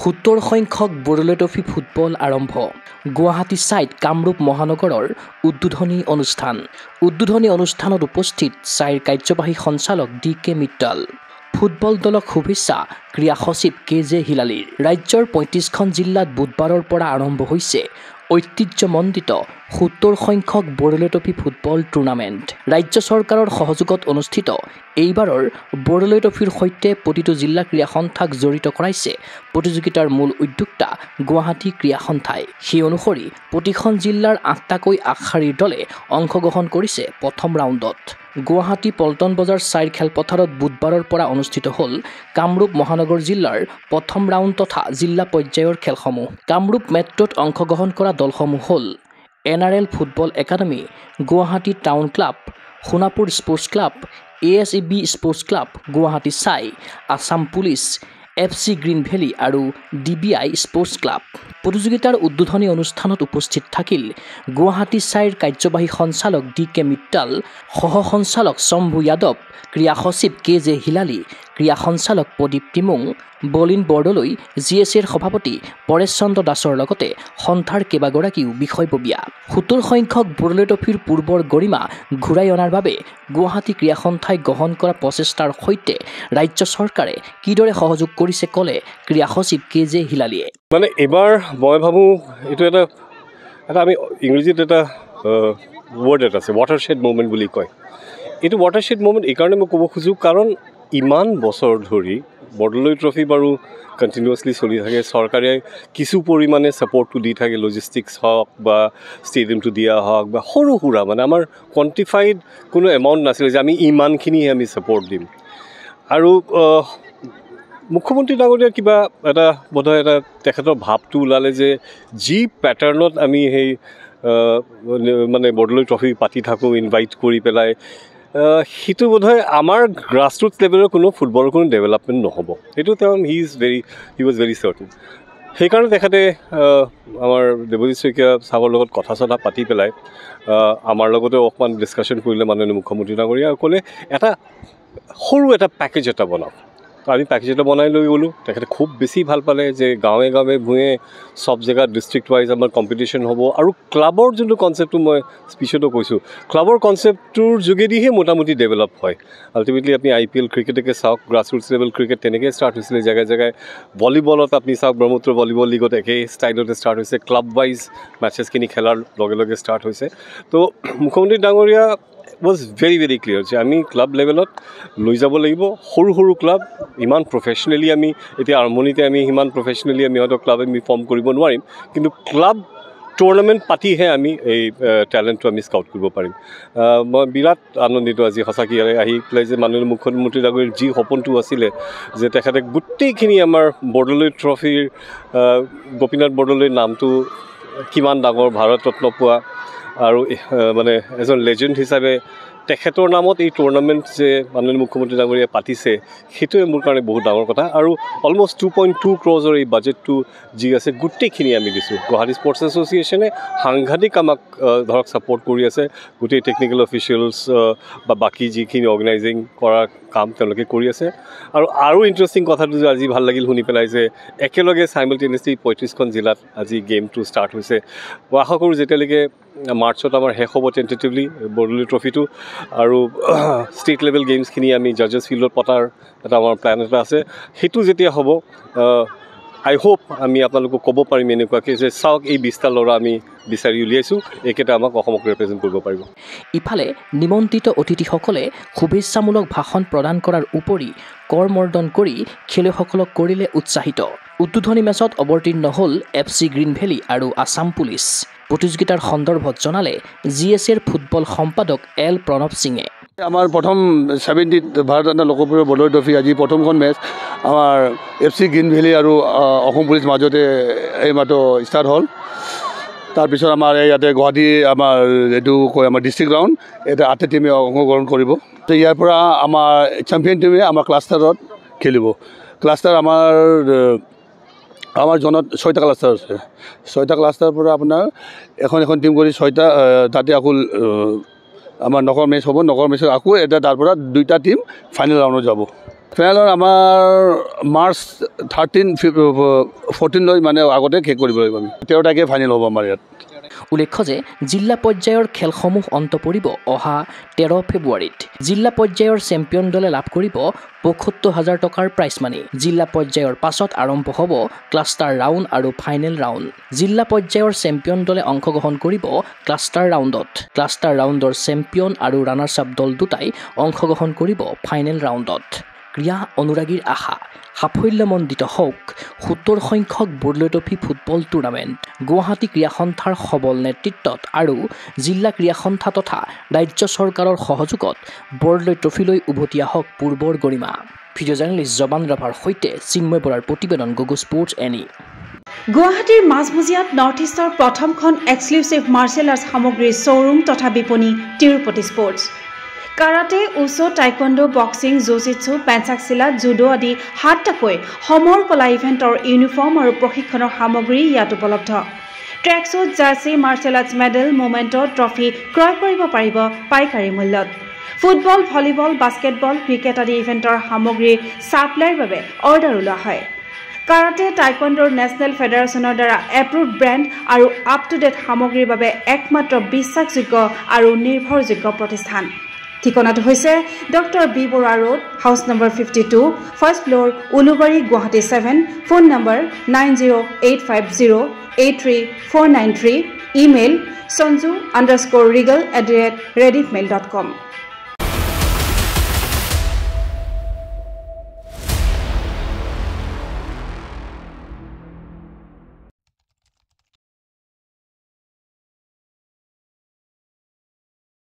70 সংখ্যক বৰলৈ trophy football আৰম্ভ Guwahati site Kamrup মহানগৰৰ উদ্বোধনী অনুষ্ঠান অনুষ্ঠানত উপস্থিত সাইৰ কাৰ্যবাহী সঞ্চালক ডি.কে. মিট্টাল ফুটবল দলক শুভেচ্ছা ক্ৰীড়া সচিব কে.জে. হিলালীৰ ৰাজ্যৰ 35খন জিলাত বুধবাৰৰ পৰা আৰম্ভ হৈছে ঐতিহ্যমণ্ডিত 70 সংখ্যক বৰলৈ ট্ৰফী ফুটবল টুৰ্ণামেণ্ট ৰাজ্য চৰকাৰৰ সহযোগত অনুষ্ঠিত এইবাৰৰ বৰলৈ ট্ৰফীৰ সৈতে প্ৰতিটো জিলা ক্ৰীড়া সন্থাক জড়িত কৰাইছে প্ৰতিযোগিতাৰ মূল উদ্যোক্তা গুৱাহাটী ক্ৰীড়া সন্থাই সেই অনুসৰি প্ৰতিখন জিলাৰ 8টাকৈ আগশাৰীৰ দলে অংশগ্ৰহণ কৰিছে প্ৰথম ৰাউণ্ডত গুৱাহাটী পল্টন বজাৰ সাইৰ খেলপথাৰত বুধবাৰৰ পৰা অনুষ্ঠিত হ'ল কামৰূপ মহানগৰ জিলাৰ প্ৰথম ৰাউণ্ড তথা জিলা পৰ্যায়ৰ খেলসমূহ কামৰূপ মেট্ৰত অংশগ্ৰহণ কৰা দলসমূহ হ'ল NRL football academy Guwahati town club Sonapur sports club ASEB sports club Guwahati SAI Assam police FC green valley আৰু DBI স্পৰ্টছ ক্লাব প্ৰতিযোগিতাৰ উদ্বোধনী অনুষ্ঠানত উপস্থিত থাকিল গুৱাহাটী সাইৰ কাৰ্যবাহী সঞ্চালক ডি.কে. মিট্টাল সহ সঞ্চালক শম্ভু যাদৱ ক্ৰীড়া সচিব কে.জে. হিলালী ক্ৰীড়া সঞ্চালক প্ৰদীপ টিমুং বলিন বৰদলৈ GSAৰ সভাপতি পৰেশ চন্দ্ৰ দাসৰ লগতে সন্থাৰ কেইবাগৰাকীও বিষয়ববীয়া 70 সংখ্যক বৰলৈ ট্ৰফীৰ পূৰ্বৰ গৰিমা ঘূৰাই অনাৰ বাবে গুৱাহাটী ক্ৰীড়া সন্থাই গ্ৰহণ কৰা প্ৰচেষ্টাৰ সৈতে ৰাজ্য চৰকাৰে কিদৰে সহযোগ কৰিছে ক'লে ক্ৰীড়া সচিব কে.জে. হিলালীয়ে মানে এবাৰ মই ভাবোঁ এইটো এটা আমি ইংৰাজীত এটা ৱৰ্ড এটা আছে ৱাটাৰশ্বেড মুভমেণ্ট বুলি কয় এইটো ৱাটাৰশ্বেড মুভমেণ্ট এইকাৰণে মই ক'ব খোজোঁ কাৰণ ইমান বছৰ ধৰি বৰলৈ ট্ৰফি বাৰু কণ্টিনিউৱাছলি চলি থাকে চৰকাৰে কিছু পৰিমাণে ছাপৰ্টটো দি থাকে লজিষ্টিক্স হওক বা ষ্টেডিয়ামটো দিয়া হওক বা সৰু সুৰা মানে আমাৰ কোৱান্টিফাইড কোনো এমাউণ্ট নাছিলে যে আমি ইমানখিনিহে আমি ছাপৰ্ট দিম আৰু মুখ্যমন্ত্ৰী ডাঙৰীয়া কিবা এটা বোধহয় এটা তেখেতৰ ভাৱটো ওলালে যে যি পেটাৰ্ণত আমি সেই মানে বৰলৈ ট্ৰফি পাতি থাকোঁ ইনভাইট কৰি পেলাই সেইটো বোধহয় আমাৰ গ্ৰাছৰুটছ লেভেলৰ কোনো ফুটবলৰ কোনো ডেভেলপমেণ্ট নহ'ব সেইটো তেওঁ হি ৱাজ ভেৰি চাৰ্টেন সেইকাৰণে তেখেতে আমাৰ দেৱজিৎ শইকীয়া চাহাবৰ লগত কথা চথা পাতি পেলাই আমাৰ লগতে অকণমান ডিছকাশ্যন কৰিলে মাননীয় মুখ্যমন্ত্ৰী ডাঙৰীয়া ক'লে এটা সৰু এটা পেকেজ এটা বনাওক আমি পেকেজ এটা বনাই লৈ গ'লোঁ তেখেতে খুব বেছি ভাল পালে যে গাঁৱে গাঁৱে ভূঞে চব জেগাত ডিষ্ট্ৰিক্ট ৱাইজ আমাৰ কম্পিটিশ্যন হ'ব আৰু ক্লাবৰ যোনটো কনচেপ্টটো মই স্পীচতো কৈছোঁ ক্লাবৰ কনচেপ্টটোৰ যোগেদিহে মোটামুটি ডেভেলপ হয় আল্টিমেটলি আপুনি IPL ক্ৰিকেটকে চাওক গ্ৰাছৰুটছ লেভেল ক্ৰিকেট তেনেকৈ ষ্টাৰ্ট হৈছিলে জেগাই জেগাই ভলীবলত আপুনি চাওক ব্ৰহ্মপুত্ৰ ভলীবল লীগত একেই ষ্টাইলতে ষ্টাৰ্ট হৈছে ক্লাব ৱাইজ মেচেছখিনি খেলাৰ লগে লগে ষ্টাৰ্ট হৈছে তো মুখ্যমন্ত্ৰী ডাঙৰীয়া ৱাজ ভেৰি ভেৰি ক্লিয়াৰ যে আমি ক্লাব লেভেলত লৈ যাব লাগিব সৰু সৰু ক্লাব ইমান প্ৰফেচনেলি আমি এতিয়া আৰম্ভণিতে আমি সিমান প্ৰফেচনেলি আমি হয়তো ক্লাব আমি ফৰ্ম কৰিব নোৱাৰিম কিন্তু ক্লাব টুৰ্ণামেণ্ট পাতিহে আমি এই টেলেণ্টটো আমি স্কাউট কৰিব পাৰিম মই বিৰাট আনন্দিত আজি সঁচাকৈ আহি পেলাই যে মাননীয় মুখ্যমন্ত্ৰী ডাঙৰীয়াৰ যি সপোনটো আছিলে যে তেখেতে গোটেইখিনি আমাৰ বৰলৈ ট্ৰফিৰ গোপীনাথ বৰদলৈৰ নামটো কিমান ডাঙৰ ভাৰত ৰত্ন পোৱা আৰু মানে এজন লেজেণ্ড হিচাপে তেখেতৰ নামত এই টুৰ্ণামেণ্ট যে মাননীয় মুখ্যমন্ত্ৰী ডাঙৰীয়াই পাতিছে সেইটোৱে মোৰ কাৰণে বহুত ডাঙৰ কথা আৰু অলমষ্ট 2.2 ক্ৰ'জৰ এই বাজেটটো যি আছে গোটেইখিনি আমি দিছোঁ গুৱাহাটী স্পৰ্টছ এছ'চিয়েশ্যনে সাংঘাতিক আমাক ধৰক ছাপৰ্ট কৰি আছে গোটেই টেকনিকেল অফিচিয়েলছ বা বাকী যিখিনি অৰ্গেনাইজিং কৰাৰ কাম তেওঁলোকে কৰি আছে আৰু ইণ্টাৰেষ্টিং কথাটো যে আজি ভাল লাগিল শুনি পেলাই যে একেলগে চাইমেলটেনিয়াছলি 35খন জিলাত আজি গেমটো ষ্টাৰ্ট হৈছে মই আশা কৰোঁ যেতিয়ালৈকে মাৰ্চত আমাৰ শেষ হ'ব টেণ্টেটিভলি বৰলৈ ট্ৰফিটো আৰু ষ্টেট লেভেল গেমছখিনি আমি জাজেছ ফিল্ডত পতাৰ এটা আমাৰ প্লেন এটা আছে সেইটো যেতিয়া হ'ব আই হোপ আমি আপোনালোকক ক'ব পাৰিম এনেকুৱাকৈ যে চাওক এই 20টা ল'ৰা আমি বিচাৰি উলিয়াইছোঁ এইকেইটা আমাক অসমক ৰিপ্ৰেজেণ্ট কৰিব পাৰিব ইফালে নিমন্ত্ৰিত অতিথিসকলে শুভেচ্ছামূলক ভাষণ প্ৰদান কৰাৰ উপৰি কৰমৰ্দন কৰি খেলুৱৈসকলক কৰিলে উৎসাহিত উদ্বোধনী মেচত অৱতীৰ্ণ হ'ল FC গ্ৰীণ ভেলী আৰু আসাম পুলিচ প্ৰতিযোগিতাৰ সন্দৰ্ভত জনালে GSAৰ ফুটবল সম্পাদক L প্ৰণৱ সিঙে আমাৰ প্ৰথম 70th ভাৰত লোকপ্ৰিয় বৰলৈ ট্ৰফি আজি প্ৰথমখন মেচ আমাৰ FC গ্ৰীণ ভেলী আৰু অসম পুলিচ মাজতে এইমাত্ৰ ষ্টাৰ্ট হ'ল তাৰপিছত আমাৰ ইয়াতে গুৱাহাটী আমাৰ এইটো কয় আমাৰ ডিষ্ট্ৰিক্ট গ্ৰাউণ্ড এটা 8টা টিমে অংশগ্ৰহণ কৰিব তো ইয়াৰ পৰা আমাৰ চেম্পিয়ন টিমে আমাৰ ক্লাষ্টাৰত খেলিব ক্লাষ্টাৰ আমাৰ জনত 6টা ক্লাষ্টাৰ আছে 6টা ক্লাষ্টাৰৰ পৰা আপোনাৰ এখন টিম কৰি 6টা তাতে আকৌ আমাৰ নগৰ মেচ হ'ব নগৰ মেচত আকৌ এটা তাৰ পৰা 2টা টিম ফাইনেল ৰাউণ্ডত যাব ফাইনেলৰ আমাৰ মাৰ্চ 14 মানে আগতে শেষ কৰিব লাগিব আমি 13 তাৰিখে ফাইনেল হ'ব আমাৰ ইয়াত উল্লেখ্য যে জিলা পৰ্যায়ৰ খেলসমূহ অন্ত পৰিব অহা 13 ফেব্ৰুৱাৰীত জিলা পৰ্যায়ৰ চেম্পিয়ন দলে লাভ কৰিব ৭৫,০০০ টকাৰ প্ৰাইজ মানি জিলা পৰ্যায়ৰ পাছত আৰম্ভ হ'ব ক্লাষ্টাৰ ৰাউণ্ড আৰু ফাইনেল ৰাউণ্ড জিলা পৰ্যায়ৰ চেম্পিয়ন দলে অংশগ্ৰহণ কৰিব ক্লাষ্টাৰ ৰাউণ্ডত ক্লাষ্টাৰ ৰাউণ্ডৰ চেম্পিয়ন আৰু ৰানাৰ্ছ আপ দল দুটাই অংশগ্ৰহণ কৰিব ফাইনেল ৰাউণ্ডত ক্ৰীড়া অনুৰাগীৰ আশা সাফল্যমণ্ডিত হওক ৭০ সংখ্যক Bordoloi trophy football tournament Guwahati ক্ৰীড়া সন্থাৰ সবল নেতৃত্বত আৰু জিলা ক্ৰীড়া সন্থা তথা ৰাজ্য চৰকাৰৰ সহযোগত বৰদলৈ ট্ৰফীলৈ উভতি আহক পূৰ্বৰ গৰিমা ভিডিঅ' জাৰ্নেলিষ্ট জবান ৰাভাৰ সৈতে চিন্ময় বৰাৰ প্ৰতিবেদন গুগল স্পৰ্টছ এনি গুৱাহাটীৰ মাজমজিয়াত নৰ্থ ইষ্টৰ প্ৰথমখন এক্সক্লুচিভ মাৰ্চেল আৰ্টছ সামগ্ৰীৰ শ্ব'ৰুম তথা বিপণী Tirupati sports karate wushu taekwondo boxing jujitsu pencak silat judo আদি 7টাকৈ সমৰ কলা ইভেণ্টৰ ইউনিফৰ্ম আৰু প্ৰশিক্ষণৰ সামগ্ৰী ইয়াত উপলব্ধ tracksuit jersey martial arts medal memento trophy ক্ৰয় কৰিব পাৰিব পাইকাৰী মূল্যত ফুটবল ভলীবল বাস্কেটবল ক্ৰিকেট আদি ইভেণ্টৰ সামগ্ৰীৰ ছাপ্লাইৰ বাবে অৰ্ডাৰ ওলোৱা হয় কাৰাটে টাইকোৱাণ্ডোৰ নেশ্যনেল ফেডাৰেশ্যনৰ দ্বাৰা এপ্ৰুভড ব্ৰেণ্ড আৰু আপ টু ডেট সামগ্ৰীৰ বাবে একমাত্ৰ বিশ্বাসযোগ্য আৰু নিৰ্ভৰযোগ্য প্ৰতিষ্ঠান ঠিকনাটো হৈছে doctor B Barua road house number 52 first floor Ulubari Guwahati 7 phone number 9085083493 email sanju_regal@rediffmail.com